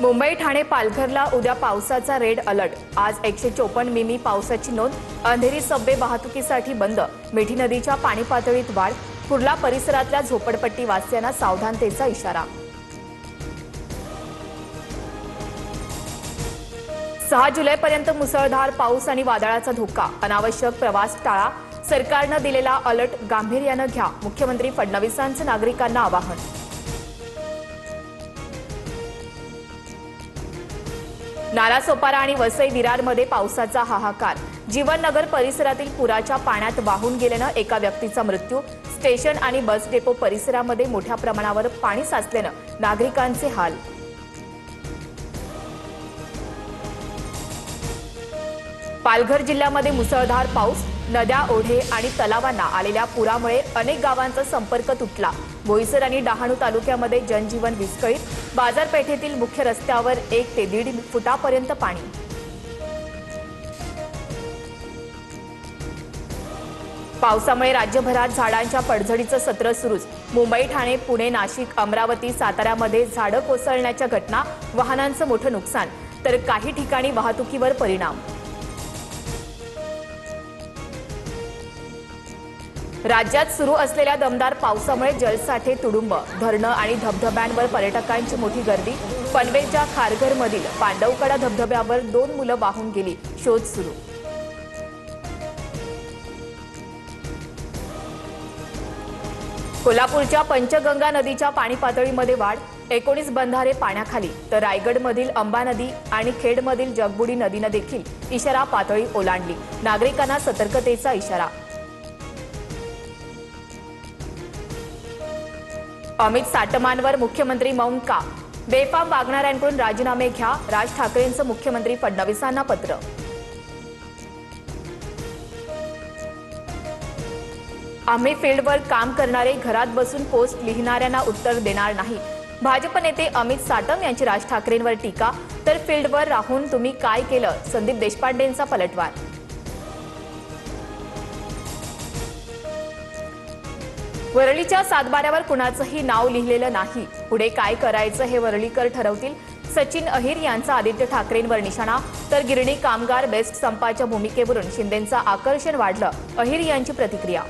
मुंबई ठाणे पालघरला उद्या पावसाचा red alert. आज 154 मिमी पावसाची नोंद। अंधेरी सबवे वाहतुकीसाठी बंद। मिठी नदीच्या पाणी पातळीत वाढ। कुर्ला परिसरातल्या झोपडपट्टी वासियांना सावधानतेचा इशारा। 6 जुलैपर्यंत मुसळधार पाऊस आणि वादळाचा धोका। अनावश्यक प्रवास टाळा। सरकारने दिलेला अलर्ट गांभीर्याने घ्या। मुख्यमंत्री फडणवीसांचं नागरिकांना आवाहन। नालासोपारा आणि वसई विरारमध्ये पावसाचा हाहाकार। जीवननगर परिसरातील पुराच्या पाण्यात वाहून गेल्याने एका व्यक्तीचा मृत्यू। स्टेशन आणि बस डेपो परिसरामध्ये मोठ्या प्रमाणावर पाणी साचल्याने नागरिकांचे हाल। पालघर जिल्ह्यामध्ये मुसळधार पाऊस। नद्या, ओढे आणि तलावांना आलेल्या पुरामुळे अनेक गावांचा संपर्क तुटला। बोईसर आणि डहाणू तालुक्यामध्ये जनजीवन विस्कळीत। बाजारपेठेतील मुख्य रस्त्यावर 1 ते 1.5 फुटापर्यंत पाणी। पावसामुळे राज्यभरात झाडांच्या पडझडीचं सत्र सुरूच। मुंबई, ठाणे, पुणे, नाशिक, अमरावती, साताऱ्यामध्ये झाडं कोसळण्याच्या घटना। वाहनांचं मोठं नुकसान तर काही ठिकाणी वाहतुकीवर परिणाम। राज्यात सुरू असलेल्या दमदार पावसामुळे जलसाठे तुडुंब। धरणं आणि धबधब्यांवर पर्यटकांची मोठी गर्दी। पनवेलच्या खारघरमधील पांडवकडा धबधब्यावर 2 मुलं वाहून गेली। शोध सुरू। कोल्हापूरच्या पंचगंगा नदीच्या पाणी पातळीमध्ये वाढ। 19 बंधारे पाण्याखाली तर रायगडमधील अंबा नदी आणि खेडमधील जगबुडी नदीने देखील इशारा पातळी ओलांडली। नागरिकांना सतर्कतेचा इशारा। अमित साटमांवर मुख्यमंत्री मौन का? बेफाम वागणाऱ्यांकडून राजीनामे घ्या। राज ठाकरेंचं मुख्यमंत्री फडणवीसांना पत्र। आम्ही फील्डवर काम करणारे घरात बसून पोस्ट लिहिणाऱ्यांना उत्तर देणार नाही। भाजप नेते अमित साटम यांची राज ठाकरेंवर टीका। तर फील्डवर राहून तुम्ही काय केलं? संदीप देशपांडेंचा पलटवार। वरळीच्या सातबाऱ्यावर कुणाचंही नाव लिहिलेलं नाही। पुढे काय करायचं हे वरळीकर ठरवतील। सचिन अहिर यांचा आदित्य ठाकरेंवर निशाणा। तर गिरणी कामगार बेस्ट संपाच्या भूमिकेवरून शिंदेंचं आकर्षण वाढलं। अहिर यांची प्रतिक्रिया।